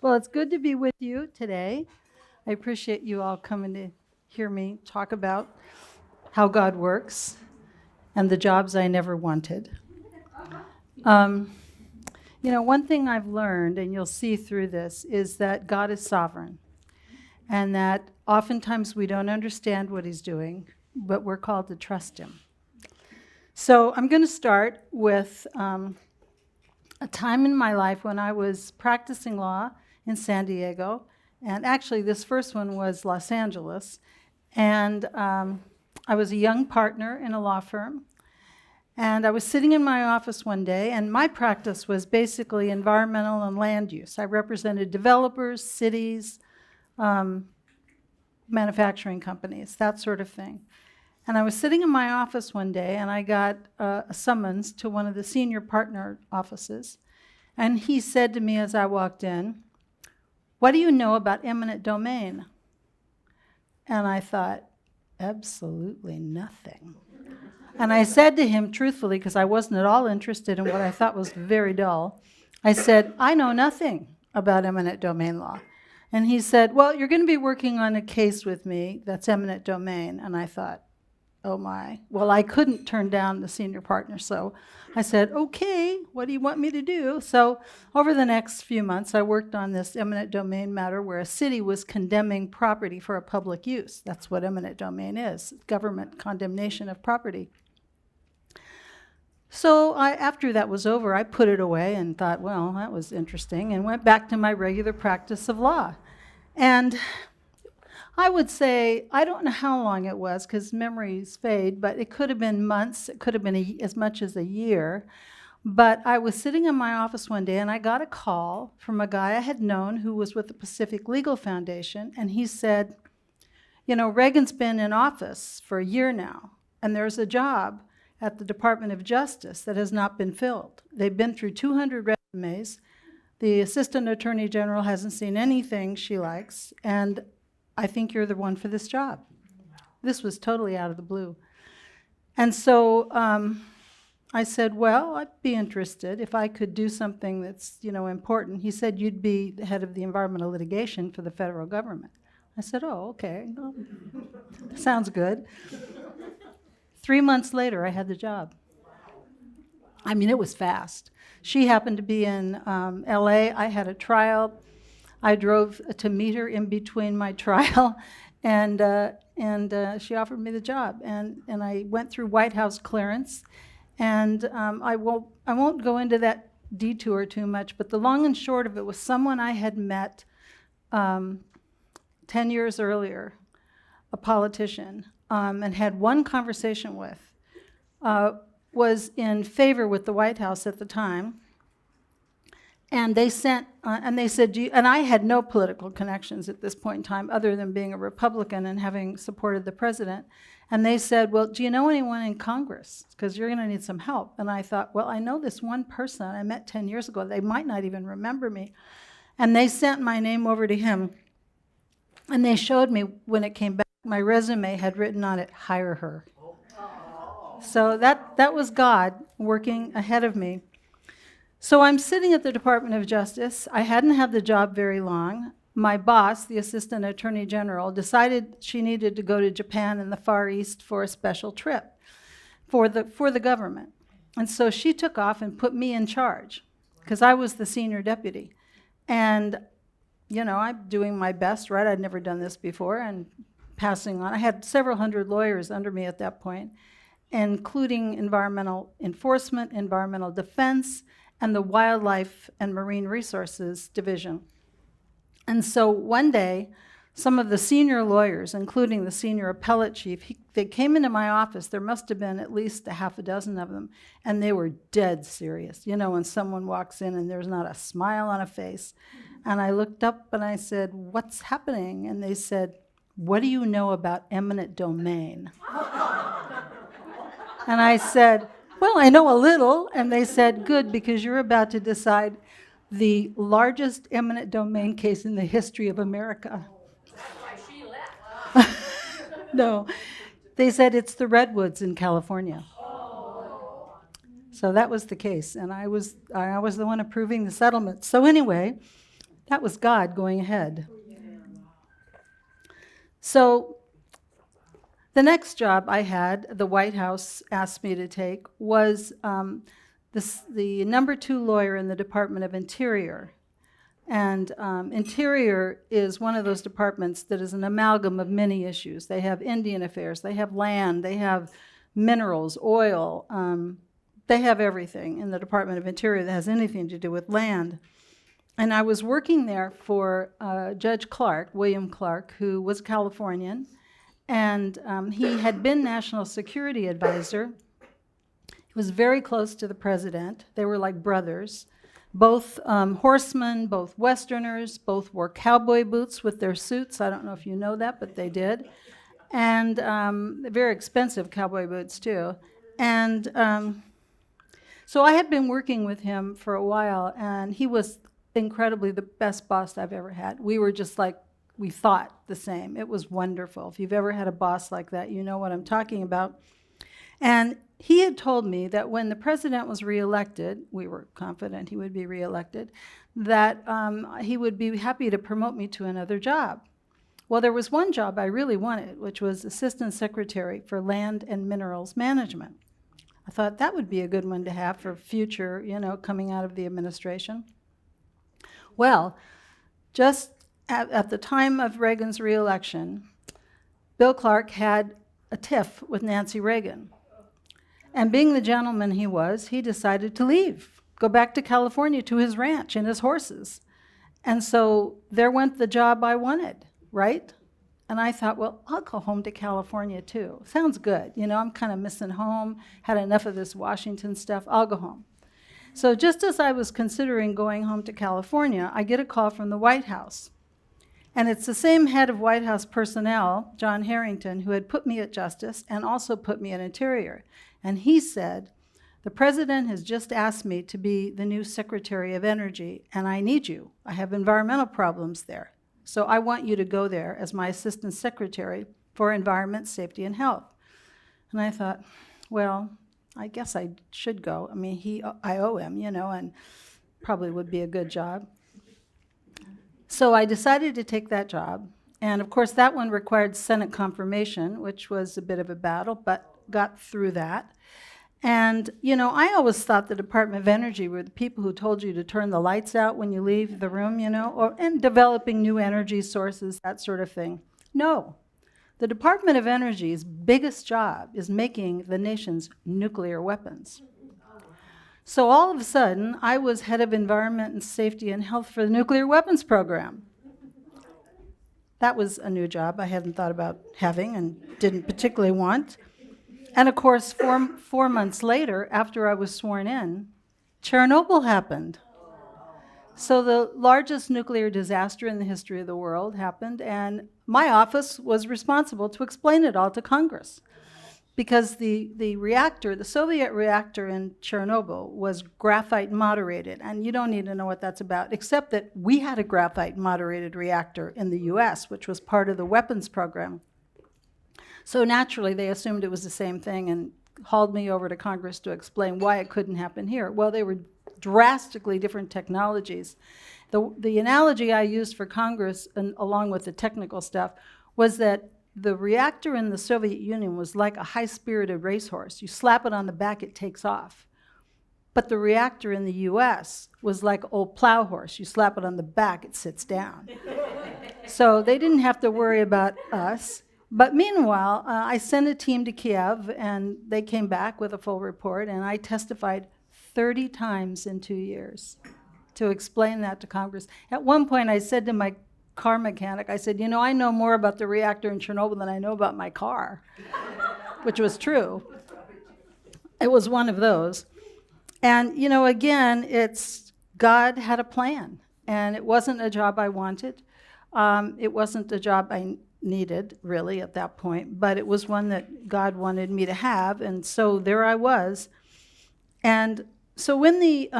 Well, it's good to be with you today. I appreciate you all coming to hear me talk about how God works and the jobs I never wanted. Um, one thing I've learned, and you'll see through this, is that God is sovereign and that oftentimes we don't understand what He's doing, but we're called to trust Him. So I'm going to start with a time in my life when I was practicing law in San Diego. And actually, this first one was Los Angeles. And I was a young partner in a law firm. And I was sitting in my office one day, and my practice was basically environmental and land use. I represented developers, cities, manufacturing companies, that sort of thing. And I was sitting in my office one day, and I got a summons to one of the senior partner offices. And he said to me as I walked in, "What do you know about eminent domain?" And I thought, absolutely nothing. And I said to him truthfully, because I wasn't at all interested in what I thought was very dull, I said, "I know nothing about eminent domain law." And he said, "Well, you're going to be working on a case with me that's eminent domain." And I thought, oh my. Well, I couldn't turn down the senior partner, so I said, "Okay, what do you want me to do?" So over the next few months, I worked on this eminent domain matter where a city was condemning property for a public use. That's what eminent domain is, government condemnation of property. So after that was over, I put it away and thought, well, that was interesting, and went back to my regular practice of law. And I would say, I don't know how long it was, because memories fade, but it could have been months, it could have been as much as a year. But I was sitting in my office one day, and I got a call from a guy I had known who was with the Pacific Legal Foundation, and he said, Reagan's been in office for a year now, and there's a job at the Department of Justice that has not been filled. They've been through 200 resumes. The Assistant Attorney General hasn't seen anything she likes, and I think you're the one for this job. This was totally out of the blue. And so I said, well, I'd be interested if I could do something that's, important. He said, you'd be the head of the environmental litigation for the federal government. I said, oh, okay. Well, sounds good. 3 months later, I had the job. I mean, it was fast. She happened to be in LA. I had a trial. I drove to meet her in between my trial, and she offered me the job. And I went through White House clearance, and I won't go into that detour too much, but the long and short of it was someone I had met 10 years earlier, a politician, and had one conversation with, was in favor with the White House at the time. And they sent, and they said, and I had no political connections at this point in time other than being a Republican and having supported the president. And they said, well, do you know anyone in Congress? Because you're going to need some help. And I thought, well, I know this one person I met 10 years ago. They might not even remember me. And they sent my name over to him. And they showed me when it came back, my resume had written on it, hire her. So that was God working ahead of me. So I'm sitting at the Department of Justice. I hadn't had the job very long. My boss, the Assistant Attorney General, decided she needed to go to Japan and the Far East for a special trip for the government. And so she took off and put me in charge, because I was the senior deputy. And, I'm doing my best, right? I'd never done this before, and passing on. I had several hundred lawyers under me at that point, including environmental enforcement, environmental defense, and the Wildlife and Marine Resources Division. And so one day, some of the senior lawyers, including the senior appellate chief, they came into my office. There must have been at least a half a dozen of them, and they were dead serious. When someone walks in and there's not a smile on a face. And I looked up and I said, what's happening? And they said, what do you know about eminent domain? And I said, well, I know a little. And they said, good, because you're about to decide the largest eminent domain case in the history of America. That's why she left. No, they said it's the redwoods in California. So that was the case, and I was the one approving the settlement. So anyway, That was God going ahead. So the next job I had, the White House asked me to take, was the number 2 lawyer in the Department of Interior. And Interior is one of those departments that is an amalgam of many issues. They have Indian affairs, they have land, they have minerals, oil. They have everything in the Department of Interior that has anything to do with land. And I was working there for Judge Clark, William Clark, who was Californian, and he had been National Security Advisor. He was very close to the president. They were like brothers. Both horsemen, both Westerners, both wore cowboy boots with their suits. I don't know if you know that, but they did. And very expensive cowboy boots, too. And so I had been working with him for a while, and he was incredibly the best boss I've ever had. We were just like, we thought the same. It was wonderful. If you've ever had a boss like that, you know what I'm talking about. And he had told me that when the president was reelected, we were confident he would be reelected, that he would be happy to promote me to another job. Well, there was one job I really wanted, which was Assistant Secretary for Land and Minerals Management. I thought that would be a good one to have for future, coming out of the administration. Well, just at the time of Reagan's reelection, Bill Clark had a tiff with Nancy Reagan. And being the gentleman he was, he decided to leave, go back to California to his ranch and his horses. And so there went the job I wanted, right? And I thought, well, I'll go home to California too. Sounds good. I'm kind of missing home, had enough of this Washington stuff. I'll go home. So just as I was considering going home to California, I get a call from the White House. And it's the same head of White House personnel, John Harrington, who had put me at Justice and also put me at Interior. And he said, the president has just asked me to be the new Secretary of Energy, and I need you. I have environmental problems there. So I want you to go there as my Assistant Secretary for Environment, Safety, and Health. And I thought, well, I guess I should go. I mean, I owe him, and probably would be a good job. So I decided to take that job. And of course, that one required Senate confirmation, which was a bit of a battle, but got through that. And, I always thought the Department of Energy were the people who told you to turn the lights out when you leave the room, and developing new energy sources, that sort of thing. No. The Department of Energy's biggest job is making the nation's nuclear weapons. So all of a sudden, I was head of Environment and Safety and Health for the Nuclear Weapons Program. That was a new job I hadn't thought about having and didn't particularly want. And of course, four months later, after I was sworn in, Chernobyl happened. So the largest nuclear disaster in the history of the world happened, and my office was responsible to explain it all to Congress. Because the reactor, the Soviet reactor in Chernobyl, was graphite moderated, and you don't need to know what that's about, except that we had a graphite moderated reactor in the US, which was part of the weapons program. So naturally, they assumed it was the same thing and hauled me over to Congress to explain why it couldn't happen here. Well, they were drastically different technologies. The analogy I used for Congress, and along with the technical stuff, was that the reactor in the Soviet Union was like a high-spirited racehorse. You slap it on the back, it takes off. But the reactor in the US was like an old plow horse. You slap it on the back, it sits down. So they didn't have to worry about us. But meanwhile, I sent a team to Kiev, and they came back with a full report, and I testified 30 times in 2 years to explain that to Congress. At one point, I said to my car mechanic, I said, I know more about the reactor in Chernobyl than I know about my car, which was true. It was one of those. And, again, it's God had a plan, and it wasn't a job I wanted. It wasn't a job I needed, really, at that point, but it was one that God wanted me to have, and so there I was. And so when the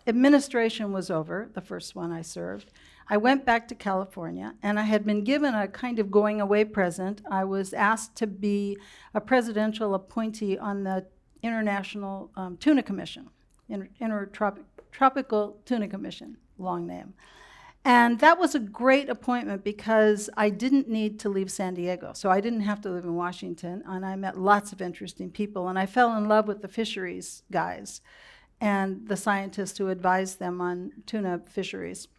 administration was over, the first one I served, I went back to California, and I had been given a kind of going-away present. I was asked to be a presidential appointee on the International Tuna Commission, Intertropical Tuna Commission, long name. And that was a great appointment because I didn't need to leave San Diego. So I didn't have to live in Washington, and I met lots of interesting people. And I fell in love with the fisheries guys and the scientists who advised them on tuna fisheries.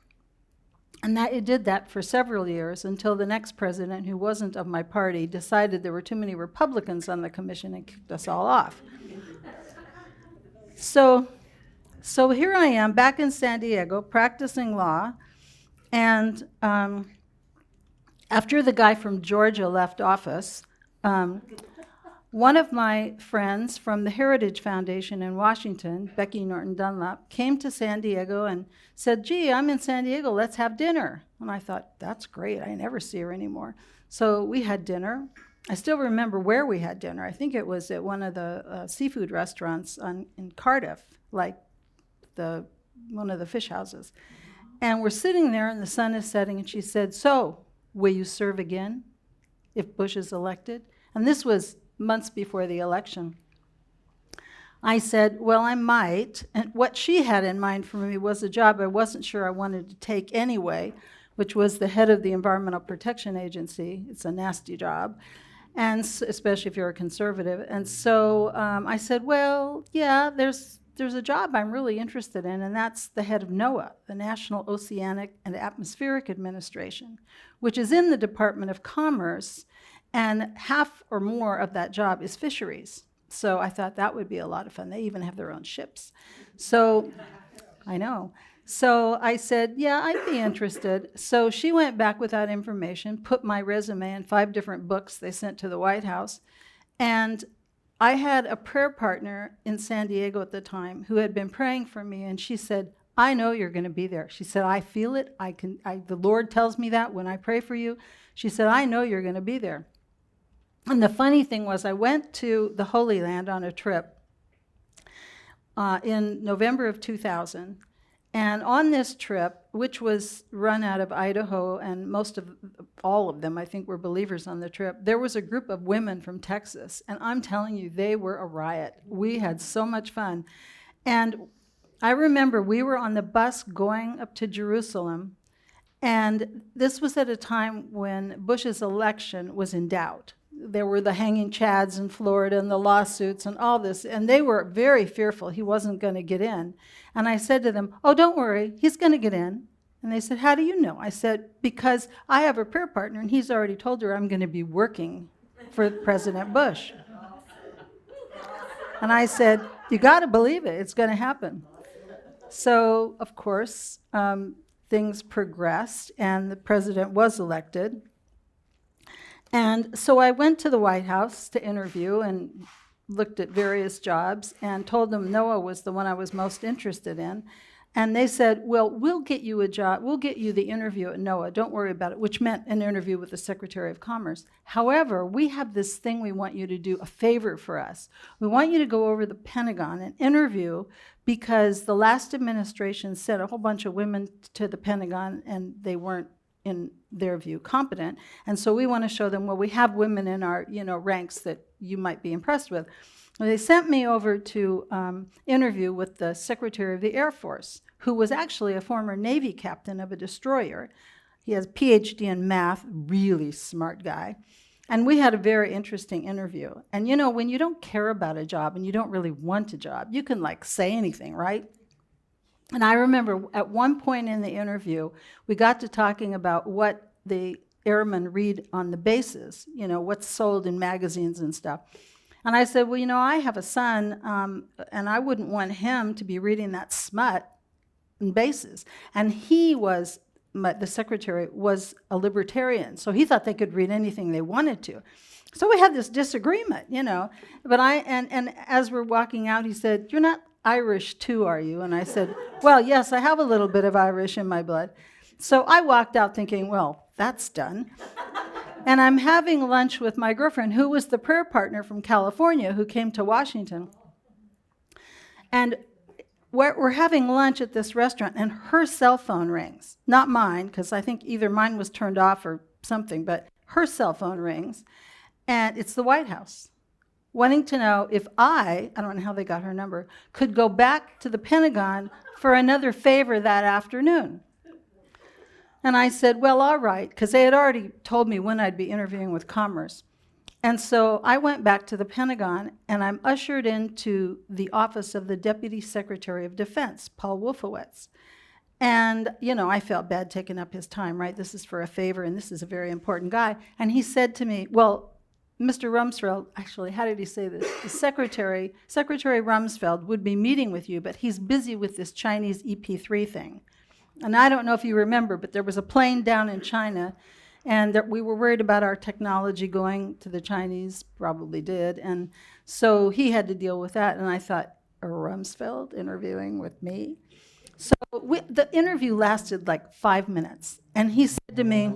And it did that for several years until the next president, who wasn't of my party, decided there were too many Republicans on the commission and kicked us all off. So here I am back in San Diego practicing law. And after the guy from Georgia left office, one of my friends from the Heritage Foundation in Washington, Becky Norton Dunlap, came to San Diego and said, "Gee, I'm in San Diego, let's have dinner." And I thought, that's great, I never see her anymore. So we had dinner. I still remember where we had dinner. I think it was at one of the seafood restaurants in Cardiff, like one of the fish houses. And we're sitting there and the sun is setting, and she said, "So, will you serve again if Bush is elected?" And this was months before the election. I said, "Well, I might." And what she had in mind for me was a job I wasn't sure I wanted to take anyway, which was the head of the Environmental Protection Agency. It's a nasty job, and especially if you're a conservative. And so I said, "Well, yeah, there's a job I'm really interested in, and that's the head of NOAA, the National Oceanic and Atmospheric Administration, which is in the Department of Commerce, and half or more of that job is fisheries." So I thought that would be a lot of fun. They even have their own ships. So I know. So I said, yeah, I'd be interested. So she went back with that information, put my resume in 5 different books they sent to the White House, and I had a prayer partner in San Diego at the time who had been praying for me, and she said, "I know you're going to be there." She said, "I feel it. The Lord tells me that when I pray for you." She said, "I know you're going to be there." And the funny thing was, I went to the Holy Land on a trip in November of 2000. And on this trip, which was run out of Idaho, and all of them, I think, were believers on the trip, there was a group of women from Texas. And I'm telling you, they were a riot. We had so much fun. And I remember we were on the bus going up to Jerusalem, and this was at a time when Bush's election was in doubt. There were the hanging chads in Florida and the lawsuits and all this, and they were very fearful he wasn't going to get in. And I said to them, "Oh, don't worry, he's going to get in." And they said, "How do you know?" I said, "Because I have a prayer partner, and he's already told her I'm going to be working for President Bush." And I said, "You got to believe it, it's going to happen." So, of course, things progressed, and the president was elected. And so I went to the White House to interview and looked at various jobs and told them NOAA was the one I was most interested in. And they said, "Well, we'll get you a job, we'll get you the interview at NOAA, don't worry about it," which meant an interview with the Secretary of Commerce. "However, we have this thing we want you to do, a favor for us. We want you to go over the Pentagon and interview, because the last administration sent a whole bunch of women to the Pentagon and they weren't, in their view, competent. And so we want to show them, well, we have women in our ranks that you might be impressed with." And they sent me over to interview with the Secretary of the Air Force, who was actually a former Navy captain of a destroyer. He has a PhD in math, really smart guy. And we had a very interesting interview. And when you don't care about a job and you don't really want a job, you can say anything, right? And I remember at one point in the interview, we got to talking about what the airmen read on the bases, what's sold in magazines and stuff. And I said, "Well, I have a son, and I wouldn't want him to be reading that smut in bases." And the secretary was a libertarian, so he thought they could read anything they wanted to. So we had this disagreement, But and as we're walking out, he said, "You're not Irish too, are you?" And I said, "Well, yes, I have a little bit of Irish in my blood." So I walked out thinking, well, that's done. And I'm having lunch with my girlfriend, who was the prayer partner from California who came to Washington. And we're having lunch at this restaurant, and her cell phone rings. Not mine, because I think either mine was turned off or something, but her cell phone rings, and it's the White House, wanting to know if I don't know how they got her number, could go back to the Pentagon for another favor that afternoon. And I said, well, all right, because they had already told me when I'd be interviewing with Commerce. And so I went back to the Pentagon, and I'm ushered into the office of the Deputy Secretary of Defense, Paul Wolfowitz. And, I felt bad taking up his time, right? This is for a favor, and this is a very important guy. And he said to me, well, Mr. Rumsfeld, actually, how did he say this? The Secretary Rumsfeld would be meeting with you, but he's busy with this Chinese EP3 thing. And I don't know if you remember, but there was a plane down in China, and we were worried about our technology going to the Chinese, probably did. And so he had to deal with that. And I thought, Rumsfeld interviewing with me? So the interview lasted like 5 minutes. And he said to me,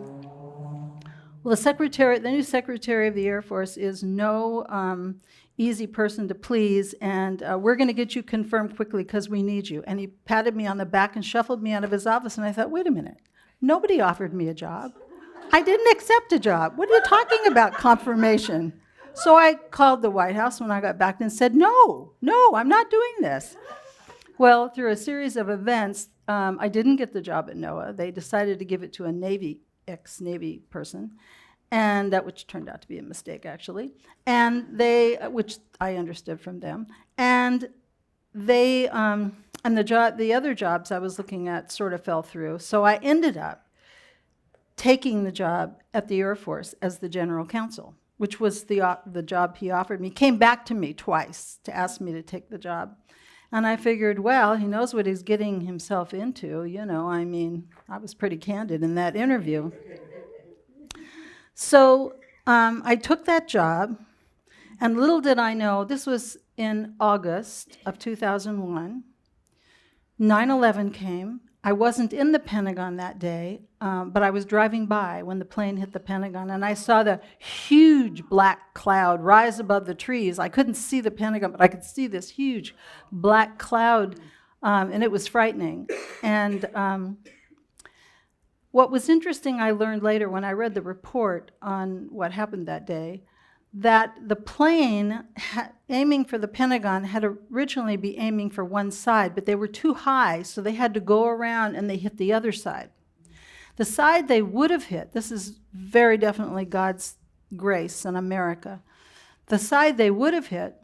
well, the new Secretary of the Air Force is no easy person to please, and we're going to get you confirmed quickly because we need you. And he patted me on the back and shuffled me out of his office, and I thought, wait a minute, nobody offered me a job. I didn't accept a job. What are you talking about, confirmation? So I called the White House when I got back and said, no, I'm not doing this. Well, through a series of events, I didn't get the job at NOAA. They decided to give it to a ex-Navy person, and which turned out to be a mistake, actually. And which I understood from them, and the other jobs I was looking at sort of fell through. So I ended up taking the job at the Air Force as the general counsel, which was the job he offered me. Came back to me twice to ask me to take the job. And I figured, well, he knows what he's getting himself into, I was pretty candid in that interview. So I took that job, and little did I know, this was in August of 2001. 9/11 came. I wasn't in the Pentagon that day, but I was driving by when the plane hit the Pentagon, and I saw the huge black cloud rise above the trees. I couldn't see the Pentagon, but I could see this huge black cloud, and it was frightening. And what was interesting, I learned later when I read the report on what happened that day, that the plane aiming for the Pentagon had originally be aiming for one side, but they were too high, so they had to go around and they hit the other side. The side they would have hit, this is very definitely God's grace in America, the side they would have hit,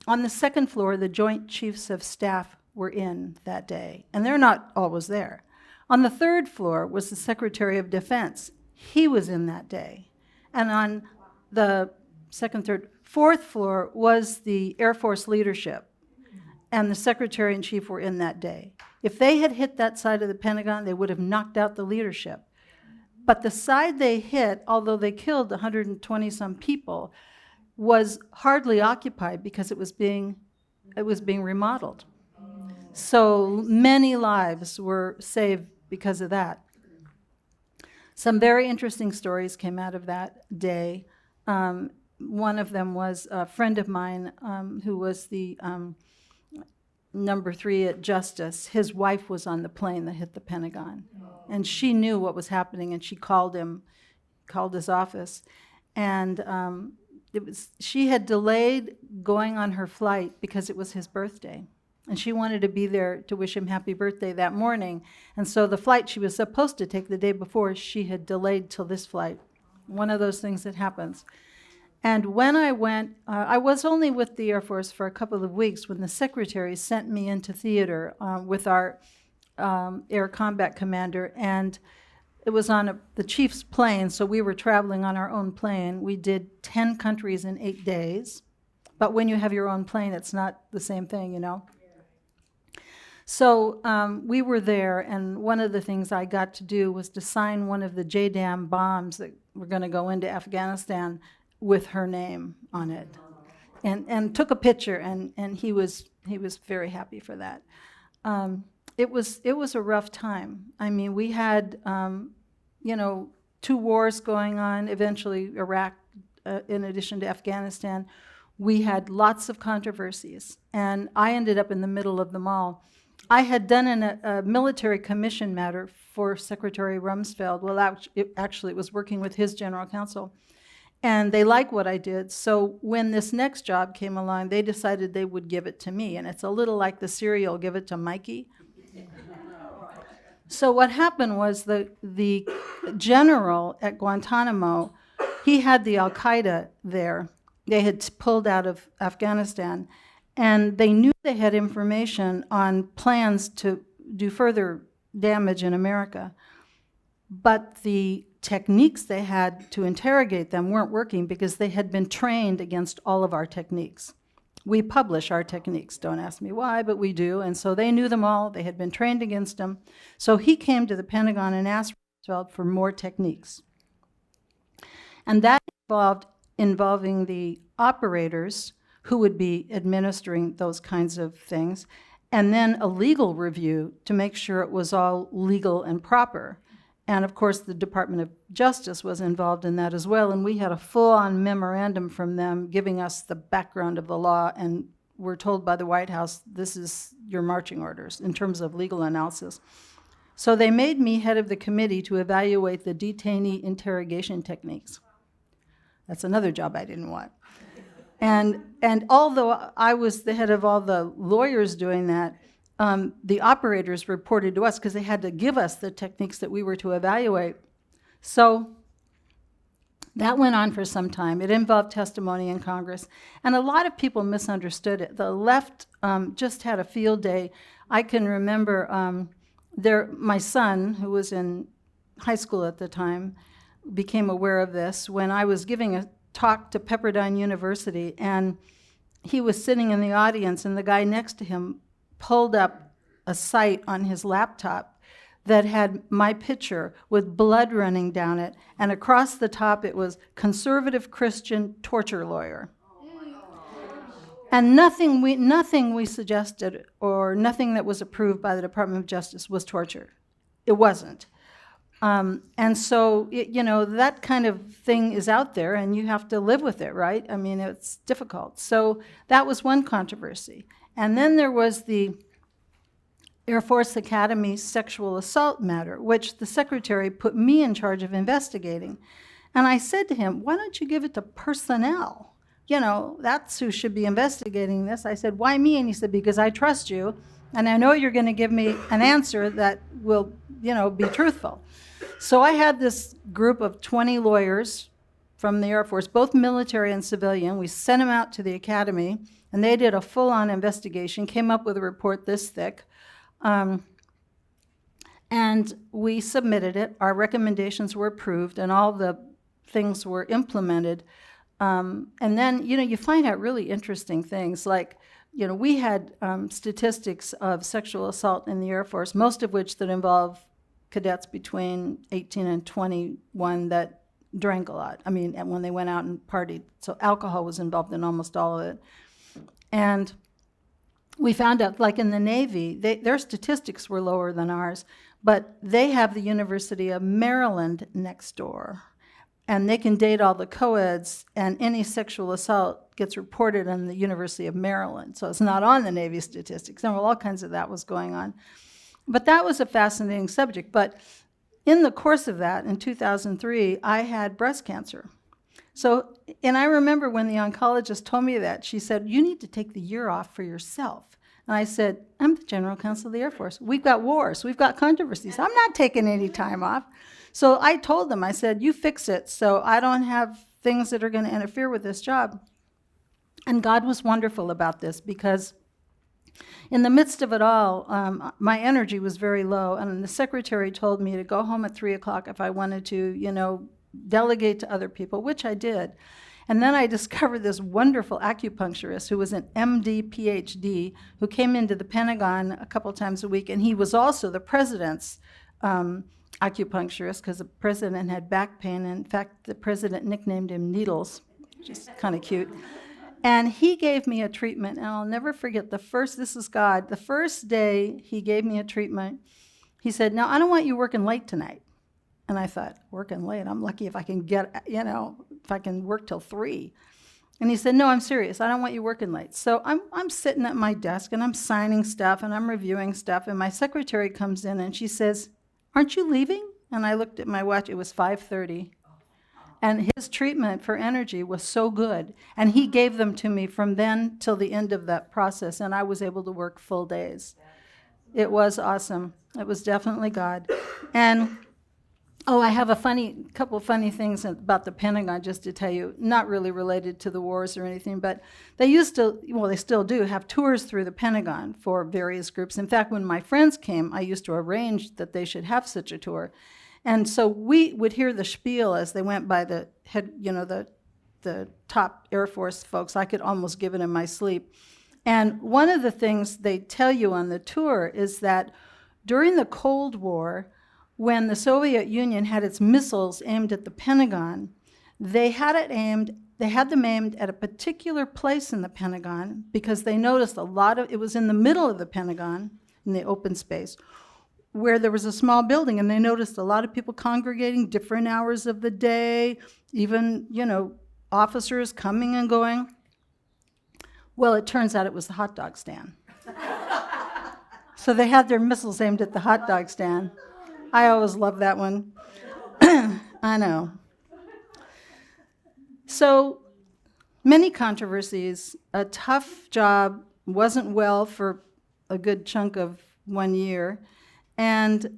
on the second floor, the Joint Chiefs of Staff were in that day, and they're not always there. On the third floor was the Secretary of Defense. He was in that day. And on the second, third, fourth floor was the Air Force leadership, and the Secretary in Chief were in that day. If they had hit that side of the Pentagon, they would have knocked out the leadership. But the side they hit, although they killed 120-some people, was hardly occupied because it was being remodeled. So many lives were saved because of that. Some very interesting stories came out of that day. One of them was a friend of mine who was the number 3 at Justice. His wife was on the plane that hit the Pentagon, and she knew what was happening, and she called his office, and she had delayed going on her flight because it was his birthday, and she wanted to be there to wish him happy birthday that morning, and so the flight she was supposed to take the day before, she had delayed till this flight. One of those things that happens. And when I went, I was only with the Air Force for a couple of weeks when the secretary sent me into theater with our air combat commander, and it was on the chief's plane, so we were traveling on our own plane. We did 10 countries in 8 days, but when you have your own plane, it's not the same thing, So we were there, and one of the things I got to do was to sign one of the JDAM bombs that were going to go into Afghanistan with her name on it, and took a picture, and he was very happy for that. It was a rough time. I mean, we had 2 wars going on. Eventually, Iraq, in addition to Afghanistan, we had lots of controversies, and I ended up in the middle of them all. I had done a military commission matter for Secretary Rumsfeld. Well, actually, it was working with his general counsel. And they liked what I did. So when this next job came along, they decided they would give it to me. And it's a little like the cereal, give it to Mikey. So what happened was the general at Guantanamo, he had the Al-Qaeda there. They had pulled out of Afghanistan, and they knew they had information on plans to do further damage in America. But the techniques they had to interrogate them weren't working because they had been trained against all of our techniques. We publish our techniques, don't ask me why, but we do. And so they knew them all, they had been trained against them. So he came to the Pentagon and asked Roosevelt for more techniques. And that involving the operators who would be administering those kinds of things, and then a legal review to make sure it was all legal and proper. And of course, the Department of Justice was involved in that as well, and we had a full-on memorandum from them giving us the background of the law, and we're told by the White House, this is your marching orders in terms of legal analysis. So they made me head of the committee to evaluate the detainee interrogation techniques. That's another job I didn't want. And although I was the head of all the lawyers doing that, the operators reported to us because they had to give us the techniques that we were to evaluate. So that went on for some time. It involved testimony in Congress, and a lot of people misunderstood it. The left just had a field day. I can remember my son, who was in high school at the time, became aware of this when I was giving a talk to Pepperdine University, and he was sitting in the audience, and the guy next to him pulled up a site on his laptop that had my picture with blood running down it, and across the top it was conservative Christian torture lawyer. And nothing we suggested or nothing that was approved by the Department of Justice was torture. It wasn't. And so, that kind of thing is out there, and you have to live with it, right? I mean, it's difficult. So that was one controversy. And then there was the Air Force Academy sexual assault matter, which the secretary put me in charge of investigating. And I said to him, why don't you give it to personnel? That's who should be investigating this. I said, why me? And he said, because I trust you, and I know you're going to give me an answer that will, be truthful. So I had this group of 20 lawyers from the Air Force, both military and civilian. We sent them out to the academy, and they did a full-on investigation, came up with a report this thick, and we submitted it. Our recommendations were approved, and all the things were implemented. And then, you find out really interesting things, like, we had statistics of sexual assault in the Air Force, most of which that involve cadets between 18 and 21 that drank a lot. I mean, when they went out and partied. So alcohol was involved in almost all of it. And we found out, like in the Navy, their statistics were lower than ours, but they have the University of Maryland next door. And they can date all the co-eds, and any sexual assault gets reported in the University of Maryland. So it's not on the Navy statistics. And all kinds of that was going on. But that was a fascinating subject. But in the course of that, in 2003, I had breast cancer. So, and I remember when the oncologist told me that, she said, you need to take the year off for yourself. And I said, I'm the General Counsel of the Air Force. We've got wars. We've got controversies. I'm not taking any time off. So I told them, I said, you fix it so I don't have things that are going to interfere with this job. And God was wonderful about this, because in the midst of it all, my energy was very low, and the secretary told me to go home at 3 o'clock if I wanted to, delegate to other people, which I did. And then I discovered this wonderful acupuncturist who was an MD, PhD, who came into the Pentagon a couple times a week, and he was also the president's acupuncturist, because the president had back pain. In fact, the president nicknamed him Needles, which is kind of cute. And he gave me a treatment, and I'll never forget the first day he gave me a treatment, he said, now, I don't want you working late tonight. And I thought, working late? I'm lucky if I can if I can work till 3. And he said, no, I'm serious. I don't want you working late. So I'm sitting at my desk, and I'm signing stuff, and I'm reviewing stuff, and my secretary comes in, and she says, aren't you leaving? And I looked at my watch. It was 5:30. And his treatment for energy was so good. And he gave them to me from then till the end of that process, and I was able to work full days. It was awesome. It was definitely God. And I have a couple of funny things about the Pentagon just to tell you, not really related to the wars or anything, but they used to, well, they still do, have tours through the Pentagon for various groups. In fact, when my friends came, I used to arrange that they should have such a tour. And so we would hear the spiel as they went by the head, the top Air Force folks. I could almost give it in my sleep. And one of the things they tell you on the tour is that during the Cold War, when the Soviet Union had its missiles aimed at the Pentagon, they had them aimed at a particular place in the Pentagon because they noticed it was in the middle of the Pentagon, in the open space, where there was a small building, and they noticed a lot of people congregating different hours of the day, even, officers coming and going. Well, it turns out it was the hot dog stand. So they had their missiles aimed at the hot dog stand. I always love that one. I know. So many controversies, a tough job, wasn't well for a good chunk of 1 year, and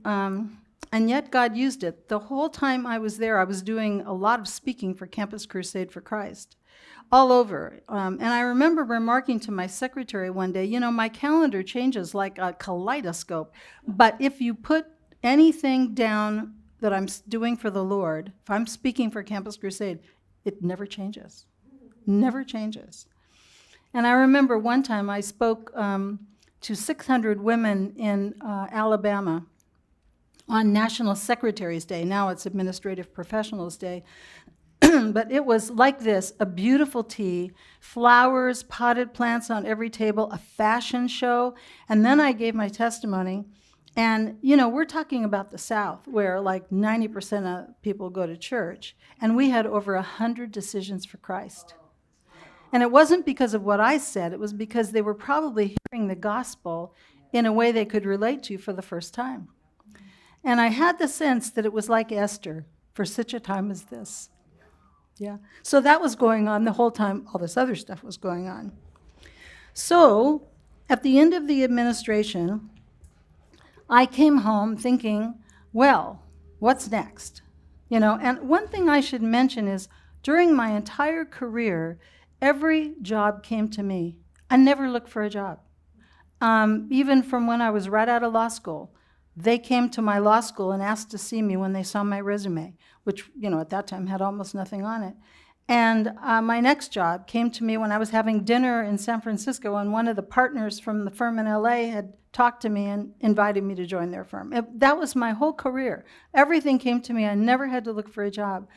yet God used it. The whole time I was there, I was doing a lot of speaking for Campus Crusade for Christ, all over. And I remember remarking to my secretary one day, my calendar changes like a kaleidoscope, but if you put anything down that I'm doing for the Lord, if I'm speaking for Campus Crusade, it never changes. Never changes. And I remember one time I spoke to 600 women in Alabama on National Secretaries Day. Now it's Administrative Professionals Day. But it was like this, a beautiful tea, flowers, potted plants on every table, a fashion show. And then I gave my testimony. And, we're talking about the South, where like 90% of people go to church. And we had over 100 decisions for Christ. And it wasn't because of what I said. It was because they were probably hearing the gospel in a way they could relate to for the first time. And I had the sense that it was like Esther, for such a time as this. Yeah. So that was going on the whole time. All this other stuff was going on. So at the end of the administration, I came home thinking, well, what's next? And one thing I should mention is during my entire career, every job came to me. I never looked for a job. Even from when I was right out of law school, they came to my law school and asked to see me when they saw my resume, which, at that time had almost nothing on it. And my next job came to me when I was having dinner in San Francisco, and one of the partners from the firm in LA had talked to me and invited me to join their firm. That was my whole career. Everything came to me. I never had to look for a job.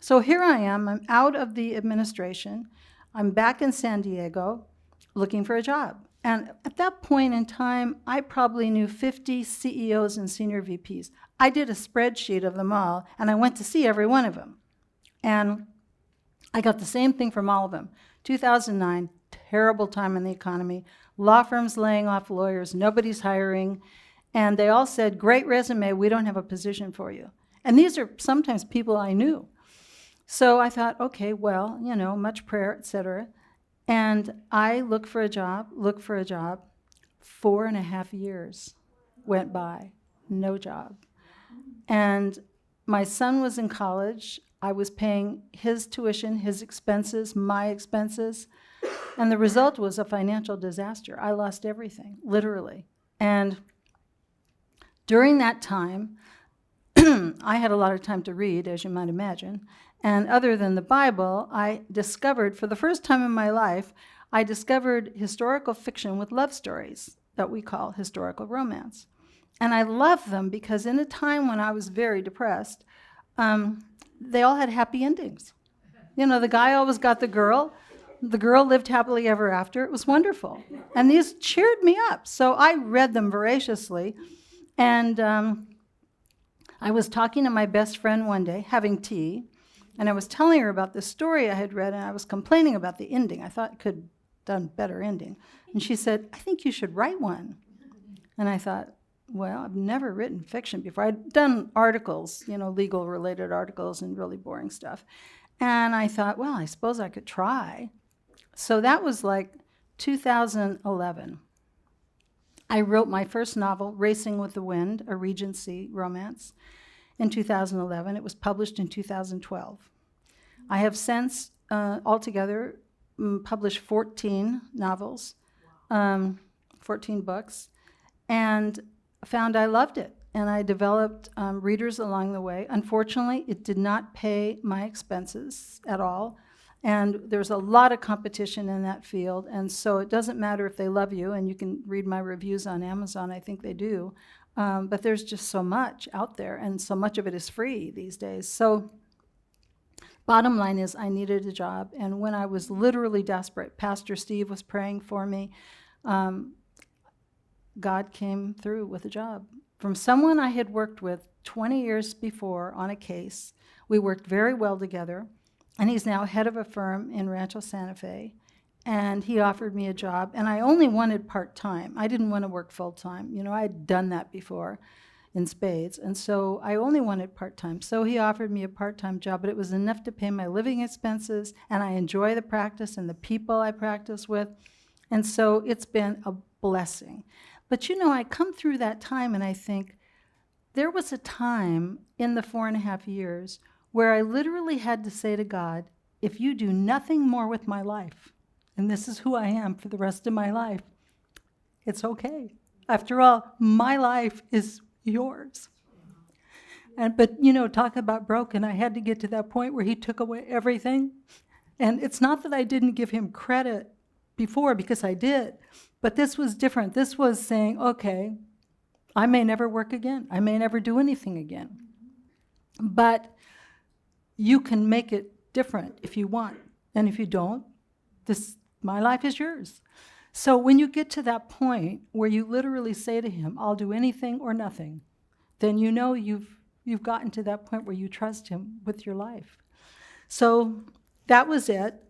So here I am. I'm out of the administration. I'm back in San Diego looking for a job. And at that point in time, I probably knew 50 CEOs and senior VPs. I did a spreadsheet of them all, and I went to see every one of them. And I got the same thing from all of them. 2009, terrible time in the economy. Law firms laying off lawyers, nobody's hiring. And they all said, great resume, we don't have a position for you. And these are sometimes people I knew. So I thought, okay, well, much prayer, etc. And I looked for a job. 4.5 years went by, no job. And my son was in college. I was paying his tuition, his expenses, my expenses. And the result was a financial disaster. I lost everything, literally. And during that time, I had a lot of time to read, as you might imagine. And other than the Bible, I discovered, for the first time in my life, I discovered historical fiction with love stories that we call historical romance. And I love them because in a time when I was very depressed, they all had happy endings. The guy always got the girl lived happily ever after. It was wonderful. And these cheered me up. So I read them voraciously. And I was talking to my best friend one day, having tea, and I was telling her about the story I had read, and I was complaining about the ending. I thought it could have done better ending. And she said, I think you should write one. And I thought, well, I've never written fiction before. I'd done articles, legal-related articles and really boring stuff. And I thought, well, I suppose I could try. So that was like 2011. I wrote my first novel, Racing with the Wind, a Regency romance, in 2011. It was published in 2012. I have since altogether published 14 novels, 14 books, and found I loved it. And I developed readers along the way. Unfortunately, it did not pay my expenses at all. And there's a lot of competition in that field. And so it doesn't matter if they love you, and you can read my reviews on Amazon, I think they do. But there's just so much out there, and so much of it is free these days. So bottom line is I needed a job. And when I was literally desperate, Pastor Steve was praying for me. God came through with a job. From someone I had worked with 20 years before on a case. We worked very well together, and he's now head of a firm in Rancho Santa Fe, and he offered me a job, and I only wanted part-time. I didn't want to work full-time. You know, I had done that before in spades, and so I only wanted part-time. So he offered me a part-time job, but it was enough to pay my living expenses, and I enjoy the practice and the people I practice with, and so it's been a blessing. But you know, I come through that time and I think, there was a time in the 4.5 years where I literally had to say to God, if you do nothing more with my life, and this is who I am for the rest of my life, it's okay. After all, my life is yours. But you know, talk about broken, I had to get to that point where he took away everything. And it's not that I didn't give him credit before, because I did, but this was different. This was saying, okay, I may never work again. I may never do anything again. But you can make it different if you want. And if you don't, my life is yours. So when you get to that point where you literally say to him, I'll do anything or nothing, then you know you've gotten to that point where you trust him with your life. So that was it.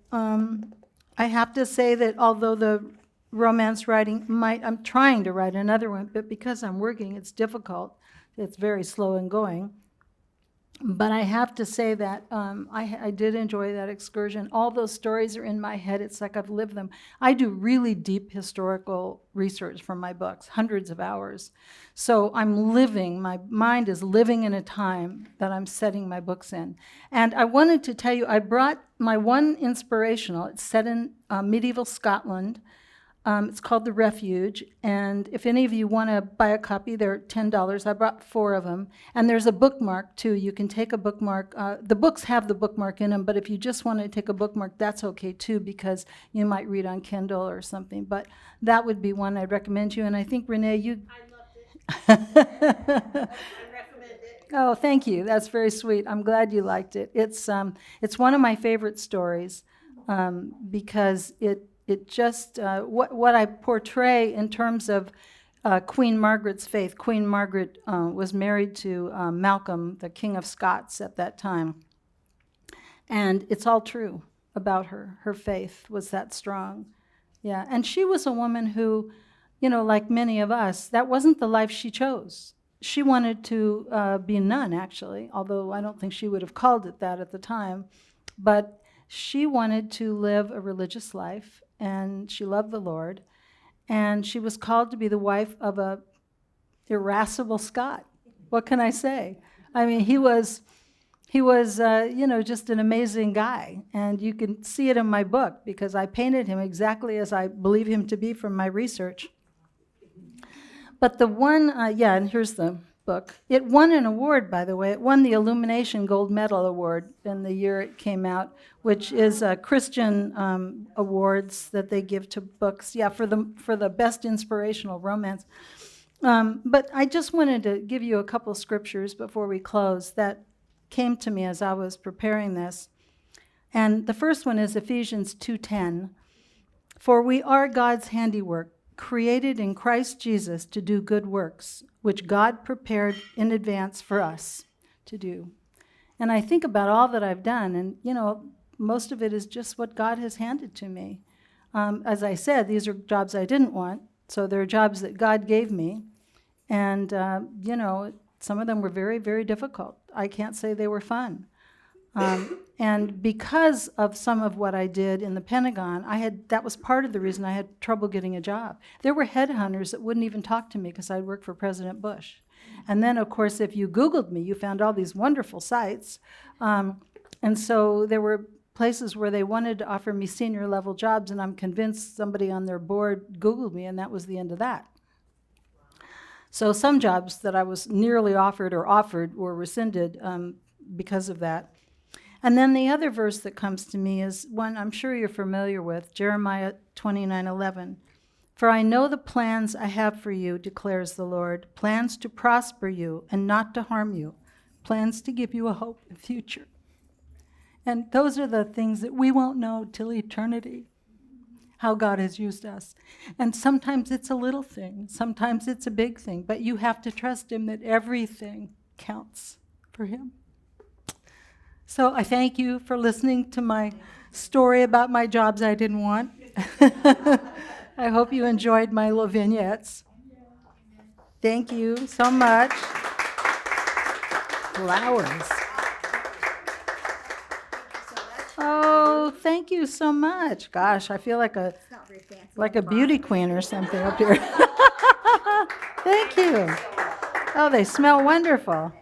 I have to say that although the romance writing I'm trying to write another one, but because I'm working, it's difficult. It's very slow in going. But I have to say that I did enjoy that excursion. All those stories are in my head. It's like I've lived them. I do really deep historical research from my books, hundreds of hours. So my mind is living in a time that I'm setting my books in. And I wanted to tell you, I brought my one inspirational. It's set in medieval Scotland. It's called The Refuge, and if any of you want to buy a copy, they're $10. I brought 4 of them, and there's a bookmark, too. You can take a bookmark. The books have the bookmark in them, but if you just want to take a bookmark, that's okay, too, because you might read on Kindle or something, but that would be one I'd recommend you, and I think, Renee, you... I loved it. I recommend it. Oh, thank you. That's very sweet. I'm glad you liked it. It's one of my favorite stories because it just, what I portray in terms of Queen Margaret's faith. Queen Margaret was married to Malcolm, the King of Scots at that time. And it's all true about her. Her faith was that strong. Yeah, and she was a woman who, you know, like many of us, that wasn't the life she chose. She wanted to be a nun, actually, although I don't think she would have called it that at the time. But she wanted to live a religious life, and she loved the Lord, and she was called to be the wife of a irascible Scot. What can I say? I mean, he was you know, just an amazing guy, and you can see it in my book because I painted him exactly as I believe him to be from my research. But the one, and here's the book. It won an award, by the way. It won the Illumination Gold Medal Award in the year it came out, which is Christian awards that they give to books. Yeah, for the best inspirational romance. But I just wanted to give you a couple scriptures before we close that came to me as I was preparing this. And the first one is Ephesians 2:10. For we are God's handiwork, created in Christ Jesus to do good works, which God prepared in advance for us to do. And I think about all that I've done, and, you know, most of it is just what God has handed to me. As I said, these are jobs I didn't want, so they're jobs that God gave me. And, you know, some of them were very, very difficult. I can't say they were fun. And because of some of what I did in the Pentagon, that was part of the reason I had trouble getting a job. There were headhunters that wouldn't even talk to me because I'd worked for President Bush. And then, of course, if you Googled me, you found all these wonderful sites. And so there were places where they wanted to offer me senior level jobs, and I'm convinced somebody on their board Googled me, and that was the end of that. So some jobs that I was nearly offered or offered were rescinded because of that. And then the other verse that comes to me is one I'm sure you're familiar with, Jeremiah 29:11. For I know the plans I have for you, declares the Lord, plans to prosper you and not to harm you, plans to give you a hope and future. And those are the things that we won't know till eternity, how God has used us. And sometimes it's a little thing, sometimes it's a big thing, but you have to trust him that everything counts for him. So I thank you for listening to my story about my jobs I didn't want. I hope you enjoyed my little vignettes. Thank you so much. Flowers. Oh, thank you so much. Gosh, I feel like It's not very fancy. a beauty queen or something up here. Thank you. Oh, they smell wonderful.